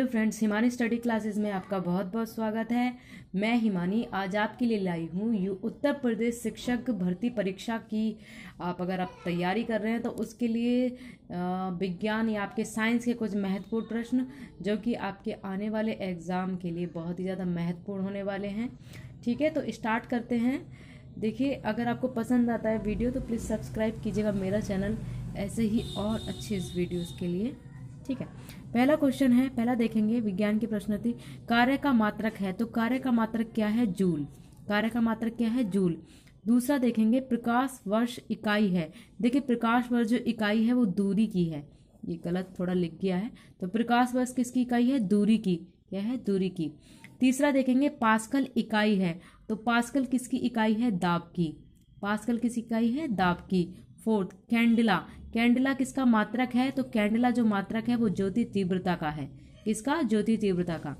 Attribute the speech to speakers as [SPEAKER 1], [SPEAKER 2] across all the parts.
[SPEAKER 1] Hello friends, Himani study classes में आपका बहुत बहुत स्वागत है। मैं हिमानी आज आपके लिए लाई हूँ उत्तर प्रदेश शिक्षक भर्ती परीक्षा की। अगर आप तैयारी कर रहे हैं तो उसके लिए विज्ञान या आपके साइंस के कुछ महत्वपूर्ण प्रश्न जो कि आपके आने वाले एग्ज़ाम के लिए बहुत ही ज़्यादा महत्वपूर्ण होने वाले हैं। ठीक है, तो स्टार्ट करते हैं। देखिए, अगर आपको पसंद आता है वीडियो तो प्लीज़ सब्सक्राइब कीजिएगा मेरा चैनल ऐसे ही और अच्छी इस वीडियोज़ के लिए। ठीक है, पहला क्वेश्चन है, पहला देखेंगे विज्ञान की प्रश्न थी। कार्य का मात्रक है, तो कार्य का मात्रक क्या है? जूल। कार्य का मात्रक क्या है? जूल। दूसरा देखेंगे प्रकाश वर्ष इकाई है। देखिए, प्रकाश वर्ष जो इकाई है वो दूरी की है। ये गलत थोड़ा लिख गया है, तो प्रकाश वर्ष किसकी इकाई है? दूरी की। क्या है? दूरी की। तीसरा देखेंगे पास्कल इकाई है, तो पास्कल किसकी इकाई है? दाब की। पास्कल किसकी इकाई है? दाब की। फोर्थ कैंडिला। कैंडिला किसका मात्रक है? तो कैंडिला जो मात्रक है वो ज्योति तीव्रता का है। किसका? ज्योति तीव्रता का।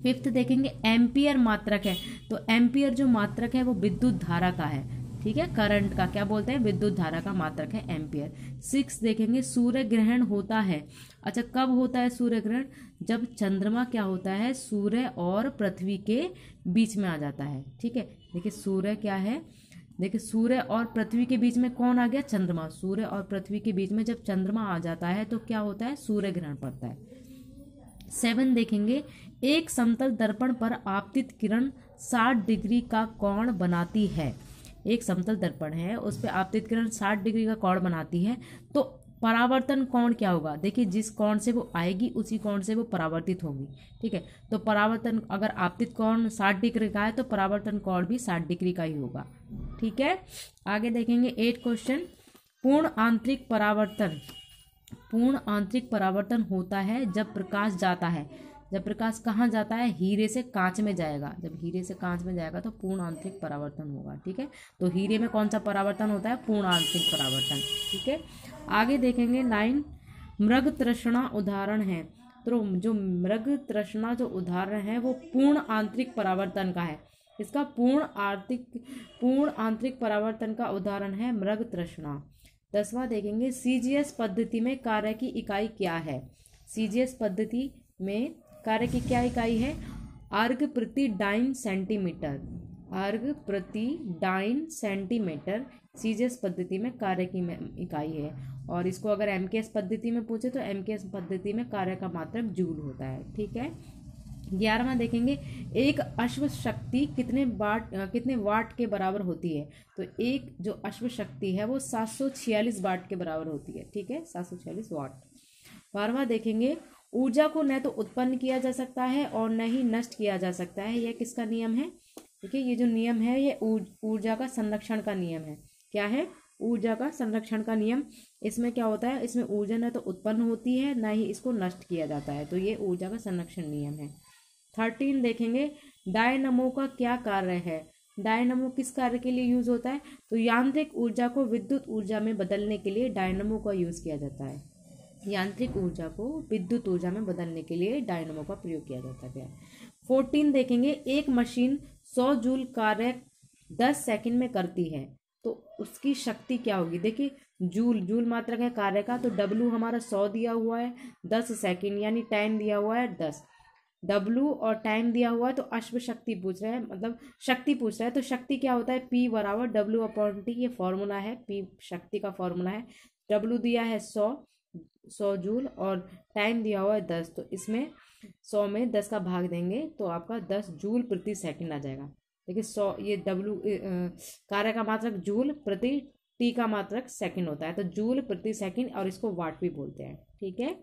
[SPEAKER 1] फिफ्थ देखेंगे एम्पियर मात्रक है, तो एम्पियर जो मात्रक है वो विद्युत धारा का है। ठीक है, करंट का क्या बोलते हैं? विद्युत धारा का मात्रक है एम्पियर। सिक्स देखेंगे सूर्य ग्रहण होता है। अच्छा, कब होता है सूर्य ग्रहण? जब चंद्रमा क्या होता है? सूर्य और पृथ्वी के बीच में आ जाता है। ठीक है, देखिए सूर्य क्या है, देखिए सूर्य और पृथ्वी के बीच में कौन आ गया? चंद्रमा। सूर्य और पृथ्वी के बीच में जब चंद्रमा आ जाता है तो क्या होता है? सूर्य ग्रहण पड़ता है। 7 देखेंगे एक समतल दर्पण पर आपतित किरण 60 डिग्री का कोण बनाती है। एक समतल दर्पण है, उस पर आपतित किरण 60 डिग्री का कोण बनाती है, तो परावर्तन कोण क्या होगा? देखिए, जिस कोण से वो आएगी उसी कोण से वो परावर्तित होगी। ठीक है, तो परावर्तन अगर आपतित कोण 60 डिग्री का है तो परावर्तन कोण भी 60 डिग्री का ही होगा। ठीक है, आगे देखेंगे 8 क्वेश्चन। पूर्ण आंतरिक परावर्तन। पूर्ण आंतरिक परावर्तन होता है जब प्रकाश जाता है। जब प्रकाश कहाँ जाता है? हीरे से कांच में जाएगा। जब हीरे से कांच में जाएगा तो पूर्ण आंतरिक परावर्तन होगा। ठीक है, तो हीरे में कौन सा परावर्तन होता है? पूर्ण आंतरिक परावर्तन। ठीक है, आगे देखेंगे 9 मृग तृष्णा उदाहरण है। तो जो मृग तृष्णा जो उदाहरण है वो पूर्ण आंतरिक परावर्तन का है। इसका पूर्ण आंतरिक परावर्तन का उदाहरण है मृग तृष्णा। 10वां देखेंगे सीजीएस पद्धति में कार्य की इकाई क्या है? सीजीएस पद्धति में कार्य की क्या इकाई है? अर्घ प्रति डाइन सेंटीमीटर। अर्घ प्रति डाइन सेंटीमीटर सीजीएस पद्धति में कार्य की इकाई है। और इसको अगर एमकेएस पद्धति में पूछे तो एमकेएस पद्धति में कार्य का मात्रक जूल होता है। ठीक है, 11वां देखेंगे एक अश्व शक्ति कितने वाट के बराबर होती है? तो एक जो अश्व शक्ति है वो 746 वाट के बराबर होती है। ठीक है, 746 वाट। 12वां देखेंगे ऊर्जा को न तो उत्पन्न किया जा सकता है और न ही नष्ट किया जा सकता है। यह किसका नियम है? देखिए, ये जो नियम है ये ऊर्जा का संरक्षण का नियम है। क्या है? ऊर्जा का संरक्षण का नियम। इसमें क्या होता है? इसमें ऊर्जा न तो उत्पन्न होती है न ही इसको नष्ट किया जाता है, तो ये ऊर्जा का संरक्षण नियम है। 13 देखेंगे डायनमो का क्या कार्य है? डायनमो किस कार्य के लिए यूज होता है? तो यांत्रिक ऊर्जा को विद्युत ऊर्जा में बदलने के लिए डायनमो का यूज किया जाता है। यांत्रिक ऊर्जा को विद्युत ऊर्जा में बदलने के लिए डायनमो का प्रयोग किया जाता है। 14 देखेंगे एक मशीन 100 जूल कार्य 10 सेकंड में करती है, तो उसकी शक्ति क्या होगी? देखिए, जूल मात्रक है कार्य का, तो डब्लू हमारा 100 दिया हुआ है, 10 सेकंड यानी टाइम दिया हुआ है 10। डब्लू और टाइम दिया हुआ है, तो अश्व शक्ति पूछ रहा है, मतलब शक्ति पूछ रहा है, तो शक्ति क्या होता है? P बराबर डब्लू अपॉन टी। ये फॉर्मूला है, P शक्ति का फॉर्मूला है। डब्लू दिया है 100 जूल और टाइम दिया हुआ है 10, तो इसमें 100 में 10 का भाग देंगे तो आपका 10 जूल प्रति सेकंड आ जाएगा। देखिए 100 ये डब्लू कार्य का मात्रक जूल प्रति टी का मात्रक सेकंड होता है, तो जूल प्रति सेकंड, और इसको वाट भी बोलते हैं। ठीक है,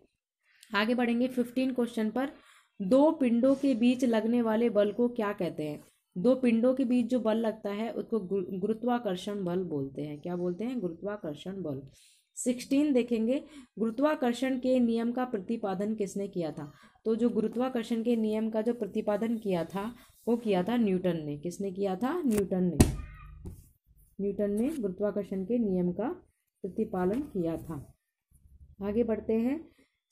[SPEAKER 1] आगे बढ़ेंगे 15 क्वेश्चन पर। दो पिंडों के बीच लगने वाले बल को क्या कहते हैं? दो पिंडों के बीच जो बल लगता है उसको गुरुत्वाकर्षण बल बोलते हैं। क्या बोलते हैं? गुरुत्वाकर्षण बल। 16 देखेंगे गुरुत्वाकर्षण के नियम का प्रतिपादन किसने किया था? तो जो गुरुत्वाकर्षण के नियम का जो प्रतिपादन किया था वो किया था न्यूटन ने। किसने किया था? न्यूटन ने गुरुत्वाकर्षण के नियम का प्रतिपादन किया था। आगे बढ़ते हैं,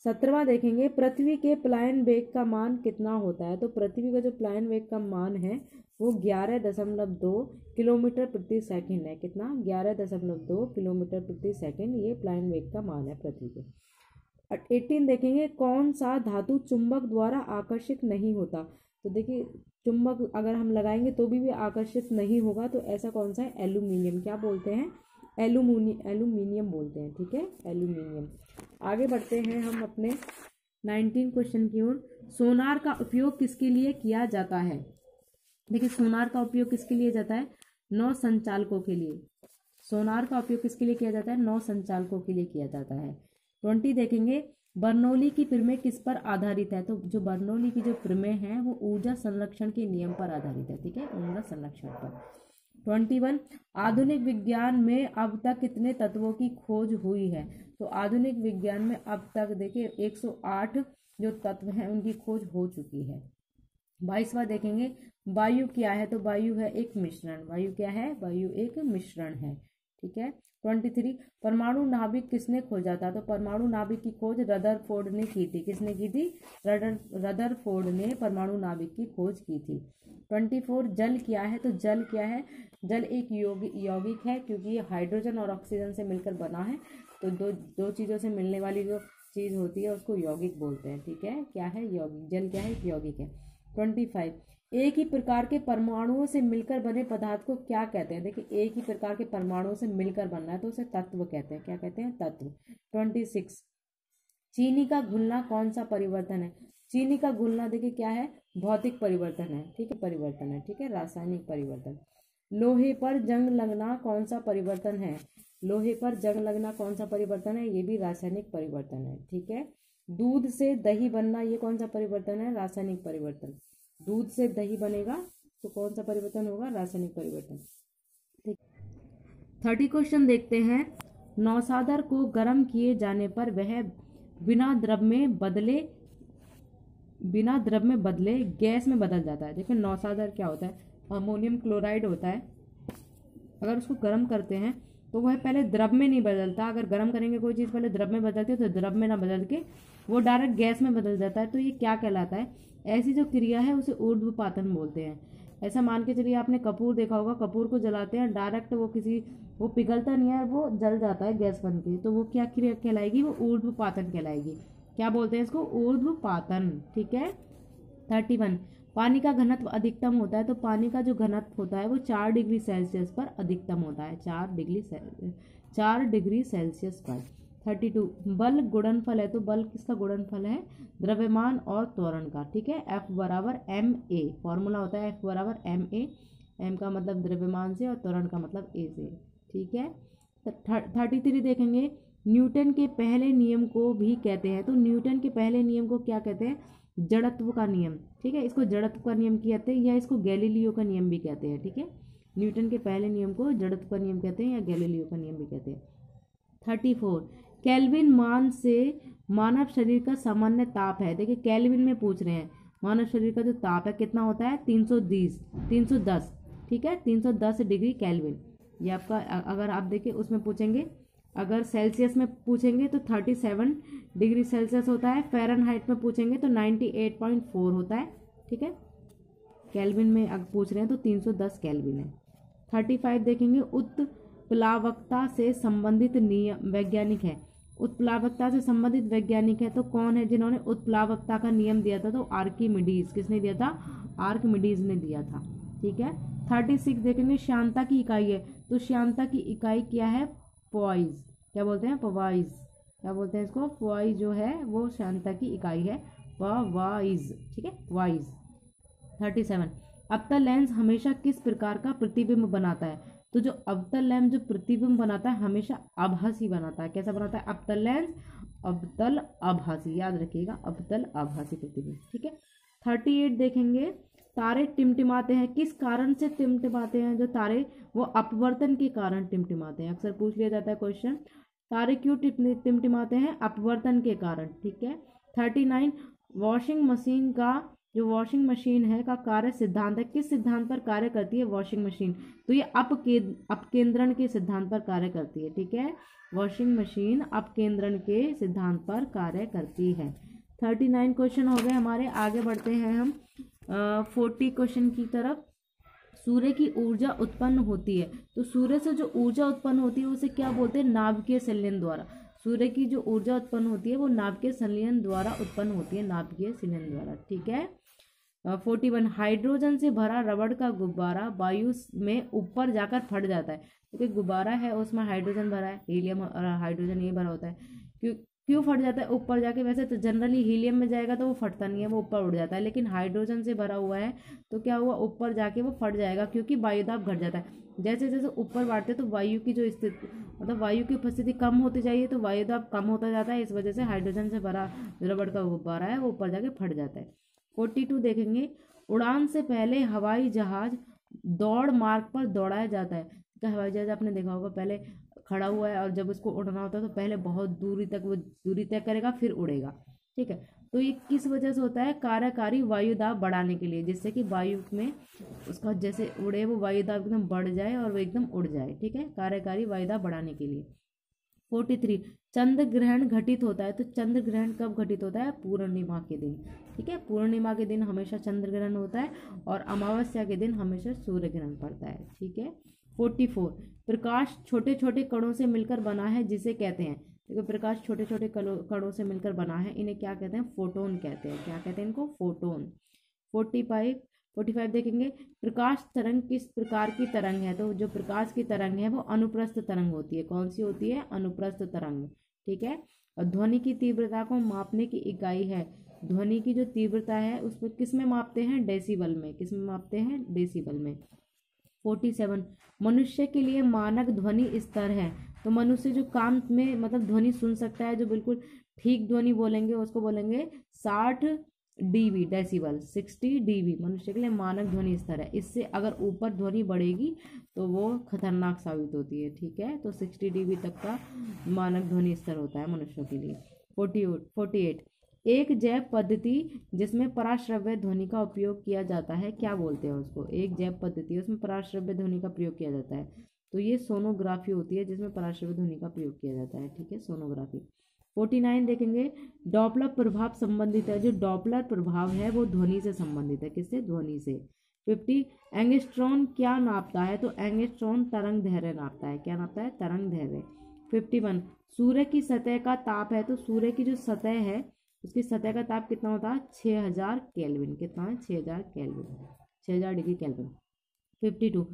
[SPEAKER 1] 17वां देखेंगे पृथ्वी के पलायन वेग का मान कितना होता है? तो पृथ्वी का जो पलायन वेग का मान है वो 11.2 किलोमीटर प्रति सेकंड है। कितना? 11.2 किलोमीटर प्रति सेकंड ये पलायन वेग का मान है पृथ्वी के। 18 देखेंगे, कौन सा धातु चुंबक द्वारा आकर्षित नहीं होता। तो देखिए चुंबक अगर हम लगाएंगे तो भी आकर्षित नहीं होगा, तो ऐसा कौन सा है, एल्यूमिनियम। क्या बोलते हैं, एल्यूमिनियम बोलते हैं, ठीक है, एल्यूमिनियम। आगे बढ़ते हैं हम अपने 19 क्वेश्चन की ओर। सोनार का उपयोग किसके लिए किया जाता है। देखिए सोनार का उपयोग किसके लिए जाता है, नौ संचालकों के लिए। सोनार का उपयोग किसके लिए किया जाता है, नौ संचालकों के लिए किया जाता है। 20 देखेंगे, बर्नौली की प्रमेय किस पर आधारित है। तो जो बर्नौली की जो प्रमेय है वो ऊर्जा संरक्षण के नियम पर आधारित है, ठीक है, ऊर्जा संरक्षण पर। 21, आधुनिक विज्ञान में अब तक कितने तत्वों की खोज हुई है। तो आधुनिक विज्ञान में अब तक देखिए 108 जो तत्व हैं उनकी खोज हो चुकी है। 22वां देखेंगे, वायु क्या है। तो वायु है एक मिश्रण। वायु क्या है, वायु एक मिश्रण है, ठीक है। 23, परमाणु नाभिक किसने खोजा था। तो परमाणु नाभिक की खोज रदरफोर्ड ने की थी। किसने की थी, रदरफोर्ड ने परमाणु नाभिक की खोज की थी। 24, जल क्या है। तो जल क्या है, जल एक यौगिक है, क्योंकि ये हाइड्रोजन और ऑक्सीजन से मिलकर बना है। तो दो चीज़ों से मिलने वाली जो चीज़ होती है उसको यौगिक बोलते हैं, ठीक है। क्या है, यौगिक। जल क्या है, एक यौगिक है। 25, एक ही प्रकार के परमाणुओं से मिलकर बने पदार्थ को क्या कहते हैं। देखिए एक ही प्रकार के परमाणुओं से मिलकर बनना है तो उसे तत्व कहते हैं। क्या कहते हैं, तत्व। 26, चीनी का घुलना कौन सा परिवर्तन है। चीनी का घुलना देखिए क्या है, भौतिक परिवर्तन है, ठीक है, परिवर्तन है, ठीक है, रासायनिक परिवर्तन। लोहे पर जंग लगना कौन सा परिवर्तन है। लोहे पर जंग लगना कौन सा परिवर्तन है, ये भी रासायनिक परिवर्तन है, ठीक है। दूध से दही बनना, ये कौन सा परिवर्तन है, रासायनिक परिवर्तन। दूध से दही बनेगा तो कौन सा परिवर्तन होगा, रासायनिक परिवर्तन, ठीक। 30 क्वेश्चन देखते हैं। नौसादर को गर्म किए जाने पर वह बिना द्रव में बदले गैस में बदल जाता है। देखिए नौसादर क्या होता है, अमोनियम क्लोराइड होता है। अगर उसको गर्म करते हैं तो वह पहले द्रव में नहीं बदलता। अगर गर्म करेंगे कोई चीज़ पहले द्रव में बदलती है तो द्रव में ना बदल के वो डायरेक्ट गैस में बदल जाता है। तो ये क्या कहलाता है, ऐसी जो क्रिया है उसे ऊर्ध्वपातन बोलते हैं। ऐसा मान के चलिए आपने कपूर देखा होगा, कपूर को जलाते हैं डायरेक्ट, वो पिघलता नहीं है, वो जल जाता है गैस बन के, तो वो क्या क्रिया कहलाएगी, वो ऊर्ध्वपातन कहलाएगी। क्या बोलते हैं इसको, ऊर्ध्वपातन, ठीक है। 31, पानी का घनत्व अधिकतम होता है। तो पानी का जो घनत्व होता है वो 4 डिग्री सेल्सियस पर अधिकतम होता है, 4 डिग्री सेल्सियस पर। 32, बल गुणनफल है। तो बल किसका गुणनफल है, द्रव्यमान और त्वरण का, ठीक है। F बराबर ma, फॉर्मूला होता है F बराबर ma, m का मतलब द्रव्यमान से और त्वरण का मतलब a से, ठीक है। 33 देखेंगे, न्यूटन के पहले नियम को भी कहते हैं। तो न्यूटन के पहले नियम को क्या कहते हैं, जड़त्व का नियम, ठीक है। इसको जड़त्व का नियम कहते हैं या इसको गैलीलियो का नियम भी कहते हैं, ठीक है। न्यूटन के पहले नियम को जड़त्व का नियम कहते हैं या गैलीलियो का नियम भी कहते हैं। 34, केल्विन मान से मानव शरीर का सामान्य ताप है। देखिए केल्विन में पूछ रहे हैं, मानव शरीर का जो ताप है कितना होता है, 310, ठीक है, 310 डिग्री केल्विन। ये आपका अगर आप देखिए उसमें पूछेंगे, अगर सेल्सियस में पूछेंगे तो 37 डिग्री सेल्सियस होता है, फ़ारेनहाइट में पूछेंगे तो 98.4 होता है, ठीक है। केल्विन में अगर पूछ रहे हैं तो 310 केल्विन है। 35 देखेंगे, उत्प्लावकता से संबंधित नियम वैज्ञानिक है। उत्प्लावकता से संबंधित वैज्ञानिक है तो कौन है जिन्होंने उत्प्लावकता का नियम दिया था, तो आर्किमिडीज। किसने दिया था, आर्किमिडीज ने दिया था, ठीक है। 36 देखेंगे, श्यानता की इकाई है। तो श्यानता की इकाई क्या है, पॉइज। क्या बोलते हैं, पवाइज। क्या बोलते हैं इसको, पॉइज जो है वो श्यानता की इकाई है, पवाइज, ठीक है, वाइज। 37, अवतल लेंस हमेशा किस प्रकार का प्रतिबिंब बनाता है। तो जो अवतल लेंस जो प्रतिबिंब बनाता है हमेशा आभासी बनाता है। कैसा बनाता है, अवतल लेंस अवतल आभासी, याद रखिएगा, अवतल आभासी प्रतिबिंब, ठीक है। 38 देखेंगे, तारे टिमटिमाते हैं, किस कारण से टिमटिमाते हैं। जो तारे वो अपवर्तन के कारण टिमटिमाते हैं। अक्सर पूछ लिया जाता है क्वेश्चन, तारे क्यों टिमटिमाते हैं, अपवर्तन के कारण, ठीक है। 39, वॉशिंग मशीन का जो वॉशिंग मशीन है का कार्य सिद्धांत है, किस सिद्धांत पर कार्य करती है वॉशिंग मशीन। तो ये अपकेंद्रण के सिद्धांत पर कार्य करती है, ठीक है। वॉशिंग मशीन अपकेंद्रण के सिद्धांत पर कार्य करती है। 39 क्वेश्चन हो गए हमारे। आगे बढ़ते हैं हम 40 क्वेश्चन की तरफ। सूर्य की ऊर्जा उत्पन्न होती है। तो सूर्य से जो ऊर्जा उत्पन्न होती है उसे क्या बोलते हैं, नाभिकीय संलयन द्वारा। सूर्य की जो ऊर्जा उत्पन्न होती है वो नाभिकीय संलयन द्वारा उत्पन्न होती है, नाभिकीय संलयन द्वारा। ठीक है। 41 हाइड्रोजन से भरा रबड़ का गुब्बारा वायु में ऊपर जाकर फट जाता है। क्योंकि गुब्बारा है उसमें हाइड्रोजन भरा है, हीलियम और हाइड्रोजन ये भरा होता है। क्यों क्यों फट जाता है ऊपर जाके? वैसे तो जनरली हीलियम में जाएगा तो वो फटता नहीं है, वो ऊपर उड़ जाता है, लेकिन हाइड्रोजन से भरा हुआ है तो क्या हुआ, ऊपर जाके वो फट जाएगा क्योंकि वायुदाब घट जाता है। जैसे जैसे ऊपर बढ़ते तो वायु की जो स्थिति मतलब वायु की उपस्थिति कम होती जाइए तो वायुदाब कम होता जाता है, इस वजह से हाइड्रोजन से भरा रबड़ का गुब्बारा है वो ऊपर जाके फट जाता है। 42 देखेंगे, उड़ान से पहले हवाई जहाज दौड़ मार्ग पर दौड़ाया जाता है। तो हवाई जहाज आपने देखा होगा पहले खड़ा हुआ है और जब उसको उड़ना होता है तो पहले बहुत दूरी तक वो दूरी तय करेगा फिर उड़ेगा। ठीक है, तो ये किस वजह से होता है? कार्यकारी वायु दाब बढ़ाने के लिए, जिससे कि वायु में उसका जैसे उड़े वो वायु दाब एकदम बढ़ जाए और वो एकदम उड़ जाए। ठीक है, कार्यकारी वायु दाब बढ़ाने के लिए। 43 चंद्र ग्रहण घटित होता है। तो चंद्र ग्रहण कब घटित होता है? पूर्णिमा के दिन। ठीक है, पूर्णिमा के दिन हमेशा चंद्र ग्रहण होता है और अमावस्या के दिन हमेशा सूर्य ग्रहण पड़ता है। ठीक है। 44 प्रकाश छोटे छोटे कणों से मिलकर बना है जिसे कहते हैं, देखो प्रकाश छोटे छोटे कणों से मिलकर बना है, इन्हें क्या कहते हैं? फोटोन कहते हैं। क्या कहते हैं इनको? फोटोन। 45 देखेंगे, प्रकाश तरंग किस प्रकार की तरंग है? तो जो प्रकाश की तरंग है वो अनुप्रस्थ तरंग होती है। कौन सी होती है? अनुप्रस्थ तरंग। ठीक है, और ध्वनि की तीव्रता को मापने की इकाई है। ध्वनि की जो तीव्रता है उसको किस में मापते हैं? डेसिबल में। किस में मापते हैं? डेसिबल में। 47 मनुष्य के लिए मानक ध्वनि स्तर है। तो मनुष्य जो काम में मतलब ध्वनि सुन सकता है, जो बिल्कुल ठीक ध्वनि बोलेंगे उसको बोलेंगे 60 डीबी डेसिबल, 60 डीबी मनुष्य के लिए मानक ध्वनि स्तर है। इससे अगर ऊपर ध्वनि बढ़ेगी तो वो खतरनाक साबित होती है। ठीक है, तो 60 डीबी तक का मानक ध्वनि स्तर होता है मनुष्यों के लिए। 48 एक जैव पद्धति जिसमें पराश्रव्य ध्वनि का उपयोग किया जाता है, क्या बोलते हैं उसको? एक जैव पद्धति उसमें पराश्रव्य ध्वनि का प्रयोग किया जाता है, तो ये सोनोग्राफी होती है जिसमें पराश्रव्य ध्वनि का प्रयोग किया जाता है। ठीक है, सोनोग्राफी। 49 देखेंगे, डॉपलर प्रभाव संबंधित है। जो डॉपलर प्रभाव है वो ध्वनि से संबंधित है। किससे? ध्वनि से। 50 एंगस्ट्रॉन क्या नापता है? तो एंगस्ट्रॉन तरंग दैर्घ्य नापता है। क्या नापता है? तरंग दैर्घ्य। 51 सूर्य की सतह का ताप है। तो सूर्य की जो सतह है उसकी सतह का ताप कितना होता है? 6000 केल्विन। कितना है? 6000 केल्विन, 6000 डिग्री केल्विन। 52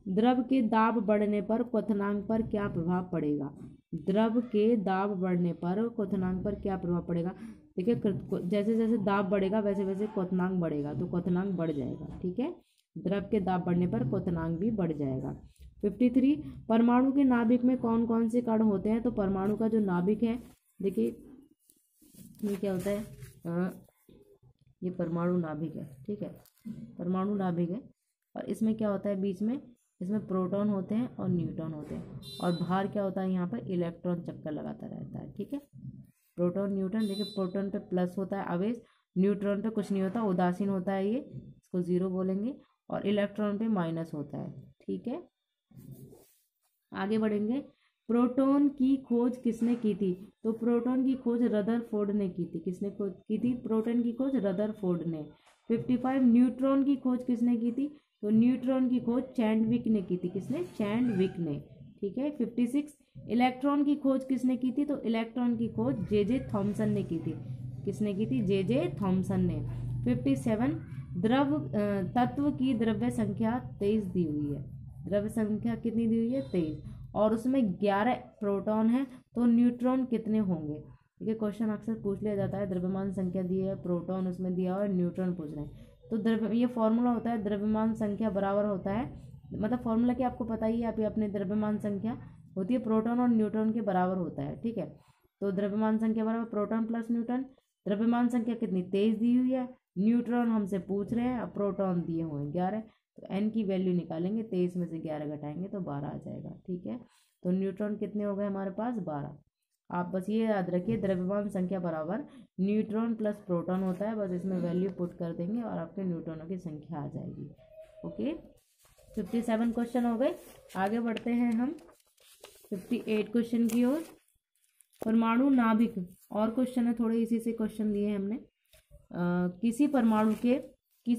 [SPEAKER 1] द्रव के दाब बढ़ने पर क्वथनांक पर क्या प्रभाव पड़ेगा? द्रव के दाब बढ़ने पर क्वथनांक पर क्या प्रभाव पड़ेगा? देखिए, जैसे जैसे दाब बढ़ेगा वैसे वैसे क्वथनांक बढ़ेगा, तो क्वथनांक बढ़ जाएगा। ठीक है, द्रव के दाब बढ़ने पर क्वथनांक भी बढ़ जाएगा। 53 परमाणु के नाभिक में कौन कौन से कण होते हैं? तो परमाणु का जो नाभिक है, देखिए ये क्या होता है? ये परमाणु नाभिक है। ठीक है, परमाणु नाभिक है और इसमें क्या होता है? बीच में इसमें प्रोटॉन होते हैं और न्यूट्रॉन होते हैं और बाहर क्या होता है? यहाँ पर इलेक्ट्रॉन चक्कर लगाता रहता है। ठीक है, प्रोटॉन न्यूट्रॉन। देखिए, प्रोटॉन पे प्लस होता है आवेश, न्यूट्रॉन पे कुछ नहीं होता, उदासीन होता है, ये इसको जीरो बोलेंगे, और इलेक्ट्रॉन पे माइनस होता है। ठीक है, आगे बढ़ेंगे। प्रोटॉन की खोज किसने की थी? तो प्रोटॉन की खोज रदरफोर्ड ने की थी। किसने खोज की थी प्रोटॉन की खोज? रदरफोर्ड ने। 55 न्यूट्रॉन की खोज किसने की थी? तो न्यूट्रॉन की खोज चैडविक ने की थी। किसने? चैडविक ने। ठीक है। 56 इलेक्ट्रॉन की खोज किसने की थी? तो इलेक्ट्रॉन की खोज जे थॉमसन ने की थी। किसने की थी? जे थॉमसन ने। 57 तत्व की द्रव्य संख्या 23 दी हुई है। द्रव्य संख्या कितनी दी हुई है? 23, और उसमें 11 प्रोटॉन है, तो न्यूट्रॉन कितने होंगे? ठीक है, क्वेश्चन अक्सर पूछ लिया जाता है, द्रव्यमान संख्या दी है, प्रोटॉन उसमें दिया हुआ है, न्यूट्रॉन पूछ रहे हैं। तो ये फॉर्मूला होता है द्रव्यमान संख्या बराबर होता है, मतलब फॉर्मूला की आपको पता ही है, आप अपने द्रव्यमान संख्या होती है प्रोटॉन और न्यूट्रॉन के बराबर होता है। ठीक है, तो द्रव्यमान संख्या बराबर प्रोटॉन प्लस न्यूट्रॉन। द्रव्यमान संख्या कितनी? 23 दी हुई है, न्यूट्रॉन हमसे पूछ रहे हैं, प्रोटॉन दिए हुए हैं 11, तो एन की वैल्यू निकालेंगे, 23 में से 11 घटाएंगे तो 12 आ जाएगा। ठीक है, तो न्यूट्रॉन कितने हो गए हमारे पास? 12। आप बस ये याद रखिए, द्रव्यमान संख्या बराबर न्यूट्रॉन प्लस प्रोटॉन होता है, बस इसमें वैल्यू पुट कर देंगे और आपके न्यूट्रॉनों की संख्या आ जाएगी। ओके, 57 क्वेश्चन हो गए। आगे बढ़ते हैं हम 58 क्वेश्चन की ओर। परमाणु नाभिक, और क्वेश्चन है थोड़े, इसी से क्वेश्चन दिए हैं हमने। किसी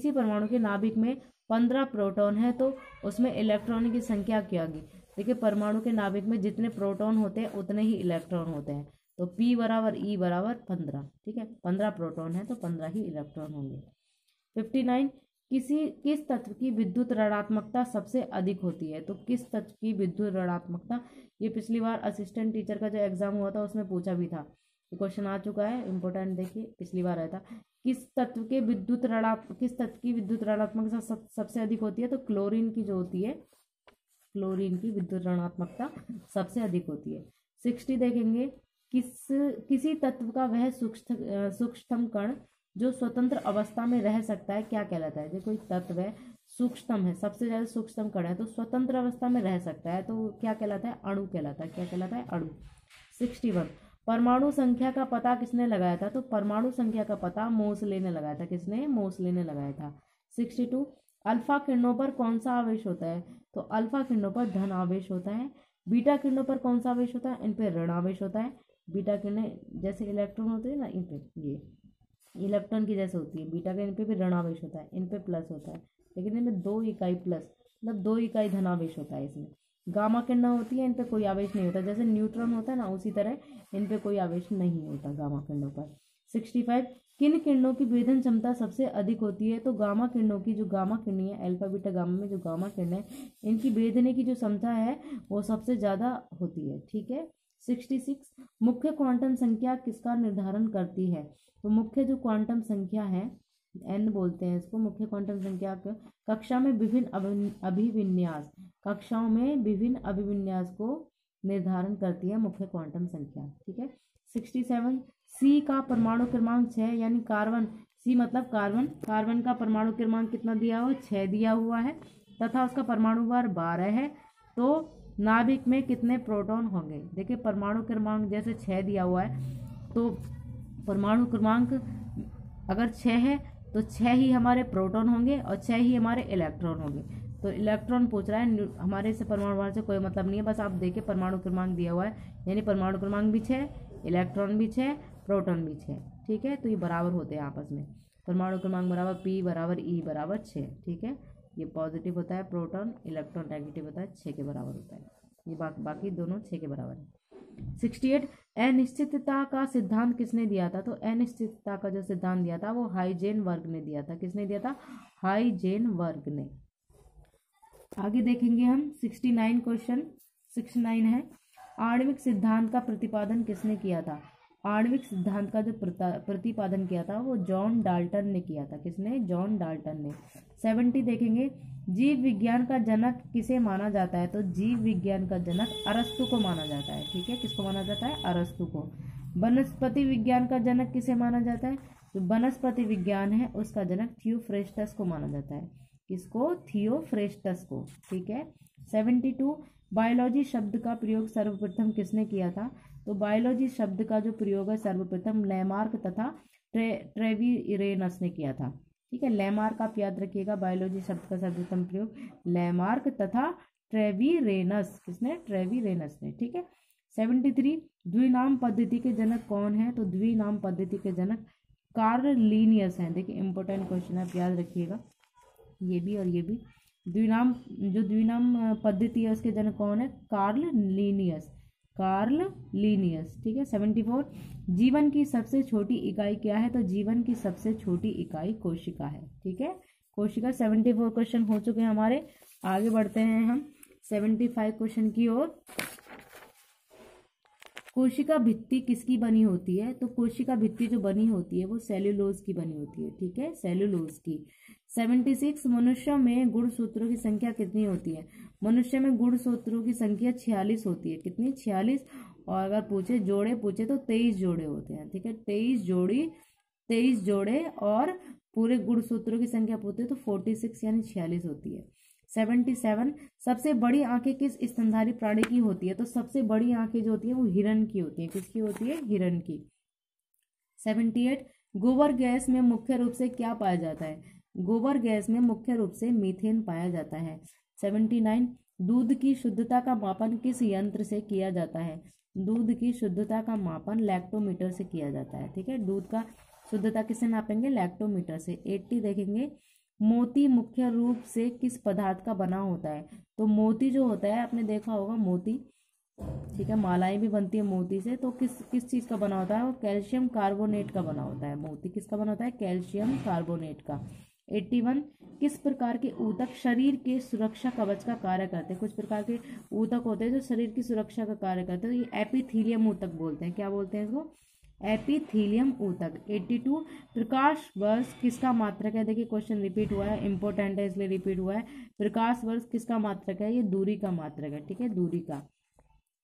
[SPEAKER 1] परमाणु के नाभिक में 15 प्रोटॉन है तो उसमें इलेक्ट्रॉन की संख्या क्या होगी? देखिए परमाणु के नाभिक में जितने प्रोटॉन होते हैं उतने ही इलेक्ट्रॉन होते हैं, तो P बराबर E बराबर 15, ठीक है, 15 प्रोटॉन है तो 15 ही इलेक्ट्रॉन होंगे। 59, किस तत्व की विद्युत ऋणात्मकता सबसे अधिक होती है, तो किस तत्व की विद्युत ऋणात्मकता, ये पिछली बार असिस्टेंट टीचर का जो एग्जाम हुआ था उसमें पूछा भी था, ये क्वेश्चन आ चुका है, इंपॉर्टेंट, देखिए पिछली बार आया था। किस तत्व की विद्युत ऋणात्मकता सबसे अधिक होती है, तो क्लोरीन की जो होती है, क्लोरीन की विद्युत ऋणात्मकता सबसे अधिक होती है। 60 देखेंगे, किसी तत्व का वह सूक्ष्मतम कण जो स्वतंत्र अवस्था में रह सकता है क्या कहलाता है, जो कोई तत्व है सूक्ष्मतम है, सबसे ज्यादा सूक्ष्मतम कण है तो स्वतंत्र अवस्था में रह सकता है, तो क्या कहलाता है, अणु कहलाता है, क्या कहलाता है, अणु। 61, परमाणु संख्या का पता किसने लगाया था, तो परमाणु संख्या का पता मोसले ने लगाया था, किसने, मोसले ने लगाया था। 62, अल्फा किरणों पर कौन सा आवेश होता है, तो अल्फा किरणों पर धन आवेश होता है। बीटा किरणों पर कौन सा आवेश होता है, इन पे ऋण आवेश होता है। बीटा किरणें जैसे इलेक्ट्रॉन होते हैं ना, इन पे ये इलेक्ट्रॉन की जैसे होती है, बीटा के इन पे भी ऋण आवेश होता है, इन पे प्लस होता है, लेकिन इनमें 2 इकाई प्लस, मतलब 2 इकाई धनावेश होता है इसमें। गामा किरण होती है, इन पे कोई आवेश नहीं होता, जैसे न्यूट्रॉन होता है ना उसी तरह इन पे कोई आवेश नहीं होता गामा किरणों पर। 65, किन किरणों की भेदन क्षमता सबसे अधिक होती है, तो गामा किरणों की, जो गामा किरणें है अल्फा बीटा गामा में जो गामा किरणें है इनकी भेदने की जो क्षमता है वो सबसे ज्यादा होती है, ठीक है। 66, मुख्य क्वांटम संख्या किसका निर्धारण करती है, तो मुख्य जो क्वांटम संख्या है n बोलते हैं इसको, मुख्य क्वांटम संख्या कक्षा में विभिन्न अभिविन्यास, कक्षाओं में विभिन्न अभिविन्यास को निर्धारण करती है मुख्य क्वांटम संख्या, ठीक है। 67, सी का परमाणु क्रमांक 6 यानी कार्बन, सी मतलब कार्बन, कार्बन का परमाणु क्रमांक कितना दिया हुआ, 6 दिया हुआ है तथा उसका परमाणु भार 12 है, तो नाभिक में कितने प्रोटॉन होंगे, देखिए परमाणु क्रमांक जैसे 6 दिया हुआ है तो परमाणु क्रमांक अगर 6 है तो 6 ही हमारे प्रोटॉन होंगे और 6 ही हमारे इलेक्ट्रॉन होंगे, तो इलेक्ट्रॉन पूछ रहा है, हमारे से परमाणु भार से कोई मतलब नहीं है, बस आप देखिए परमाणु क्रमांक दिया हुआ है यानी परमाणु क्रमांक भी 6, इलेक्ट्रॉन भी 6, प्रोटॉन भी 6, ठीक है, तो ये बराबर होते हैं आपस में, परमाणु क्रमांक बराबर P बराबर E बराबर 6, ठीक है, ये पॉजिटिव होता है प्रोटॉन, इलेक्ट्रॉन नेगेटिव होता है 6 के बराबर होता है, ये बाकी दोनों 6 के बराबर है। 68, अनिश्चितता का सिद्धांत किसने दिया था, तो अनिश्चितता का जो सिद्धांत दिया था वो हाइजेनबर्ग ने दिया था, किसने दिया था, हाइजेनबर्ग ने। आगे देखेंगे हम 69 क्वेश्चन, 69 है, आणविक सिद्धांत का प्रतिपादन किसने किया था, आणविक सिद्धांत का जो प्रतिपादन किया था वो जॉन डाल्टन ने किया था, किसने, जॉन डाल्टन ने। 70 देखेंगे, जीव विज्ञान का जनक किसे माना जाता है, तो जीव विज्ञान का जनक अरस्तु को माना जाता है, ठीक है, किसको माना जाता है, अरस्तु को। वनस्पति विज्ञान का जनक किसे माना जाता है, जो वनस्पति विज्ञान है उसका जनक थियोफ्रेस्टस को माना जाता है, किसको, थियोफ्रेस्टस को, ठीक है। 72, बायोलॉजी शब्द का प्रयोग सर्वप्रथम किसने किया था, तो बायोलॉजी शब्द का जो प्रयोग है सर्वप्रथम लैमार्क तथा ट्रेविरेनस ने किया था, ठीक है, लैमार्क आप याद रखिएगा, बायोलॉजी शब्द का सर्वप्रथम प्रयोग लैमार्क तथा ट्रेविरेनस, किसने, ट्रेविरेनस ने, ठीक है। 73, द्विनाम पद्धति के जनक कौन है, तो द्विनाम पद्धति के जनक कार्ल लीनियस हैं, देखिए इंपॉर्टेंट क्वेश्चन है आप याद रखिएगा, ये भी और ये भी। द्विनाम पद्धति है उसके जनक कौन है, कार्ल लीनियस, कार्ल लीनियस, ठीक है। 74, जीवन की सबसे छोटी इकाई क्या है, तो जीवन की सबसे छोटी इकाई कोशिका है, ठीक है, कोशिका। 74 क्वेश्चन हो चुके हैं हमारे, आगे बढ़ते हैं हम 75 क्वेश्चन की ओर। कोशिका भित्ति किसकी बनी होती है, तो कोशिका भित्ति जो बनी होती है वो सेल्यूलोज की बनी होती है, ठीक है, सेल्यूलोज की। 76, मनुष्यों में गुणसूत्रों की संख्या कितनी होती है, मनुष्य में गुणसूत्रों की संख्या 46 होती है, कितनी, 46, और अगर जोड़े पूछे तो 23 जोड़े होते हैं, ठीक है, 23 जोड़े, और पूरे गुणसूत्रों की संख्या पूछे तो 46 यानी 46 होती है। 77, सबसे बड़ी आंखें किस स्तनधारी प्राणी की होती है, तो सबसे बड़ी आंखें जो होती है वो हिरण की होती है, किसकी होती है, हिरण की। 78, गोबर गैस में मुख्य रूप से क्या पाया जाता है, गोबर गैस में मुख्य रूप से मीथेन पाया जाता है। 79, दूध की शुद्धता का मापन किस यंत्र से किया जाता है, दूध की शुद्धता का मापन लैक्टोमीटर से किया जाता है, ठीक है, दूध का शुद्धता किससे नापेंगे, लैक्टोमीटर से। 80 देखेंगे, मोती मुख्य रूप से किस पदार्थ का बना होता है? तो मोती जो होता है, आपने देखा होगा मोती, ठीक है, मालाएं भी बनती है मोती से, तो किस चीज़ का बना होता है? वो कैल्शियम कार्बोनेट का बना होता है। मोती किसका बना होता है? कैल्शियम कार्बोनेट का। 81, किस प्रकार के ऊतक शरीर के सुरक्षा कवच का कार्य करते हैं? कुछ प्रकार के ऊतक होते हैं जो शरीर की सुरक्षा का कार्य करते हैं, तो ये एपिथीलियम ऊतक बोलते हैं। क्या बोलते हैं इसको? एपिथीलियम ऊतक। 82, प्रकाश वर्ष किसका मात्रक है? देखिए क्वेश्चन रिपीट हुआ है, इंपॉर्टेंट है इसलिए रिपीट हुआ है। प्रकाश वर्ष किसका मात्रक है? ये दूरी का मात्रक है, ठीक है, दूरी का।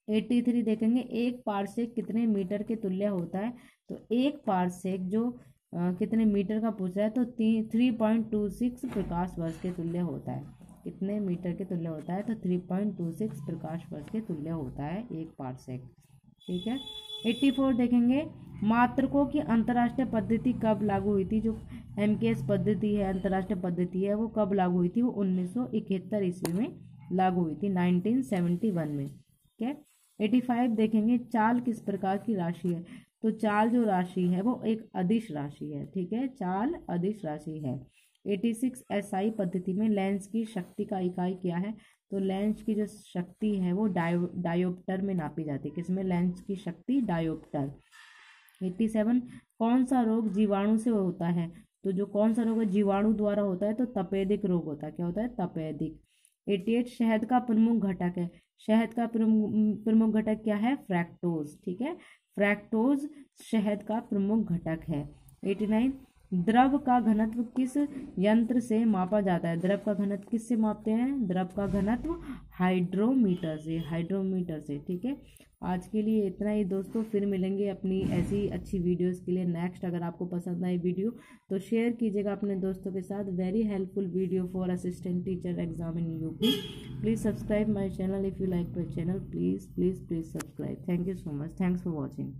[SPEAKER 1] 83 देखेंगे, एक पारसेक कितने मीटर के तुल्य होता है? तो एक पारसेक जो कितने मीटर का पूछ रहा है, तो 3.26 प्रकाश वर्ष के तुल्य होता है। कितने मीटर के तुल्य होता है? तो 3.26 प्रकाश वर्ष के तुल्य होता है एक पारसेक, ठीक है। 84 देखेंगे, मात्रकों की अंतर्राष्ट्रीय पद्धति कब लागू हुई थी? जो MKS पद्धति है, अंतर्राष्ट्रीय पद्धति है, वो कब लागू हुई थी? वो 1971 ईस्वी में लागू हुई थी, 1971 में, ठीक है। 85 देखेंगे, चाल किस प्रकार की राशि है? तो चाल जो राशि है वो एक अदिश राशि है, ठीक है, चाल अदिश राशि है। 86 SI पद्धति में लेंस की शक्ति का इकाई क्या है? तो लेंस की जो शक्ति है वो डायोप्टर में नापी जाती है। किसमें? लेंस की शक्ति डायोप्टर। 87, कौन सा रोग जीवाणु से होता है? तो जो कौन सा रोग जीवाणु द्वारा होता है? तो तपेदिक रोग होता है। क्या होता है? तपेदिक। 88, शहद का प्रमुख घटक है। शहद का प्रमुख घटक क्या है? फ्रैक्टोज, ठीक है, फ्रैक्टोज शहद का प्रमुख घटक है। 89, द्रव का घनत्व किस यंत्र से मापा जाता है? द्रव का घनत्व किससे मापते हैं? द्रव का घनत्व हाइड्रोमीटर से, हाइड्रोमीटर से, ठीक है। आज के लिए इतना ही दोस्तों, फिर मिलेंगे अपनी ऐसी अच्छी वीडियोस के लिए नेक्स्ट। अगर आपको पसंद आई वीडियो तो शेयर कीजिएगा अपने दोस्तों के साथ। Very helpful video for assistant teacher exam in UP. Please subscribe my channel if you like my channel. Please please please subscribe. Thank you so much. Thanks for watching.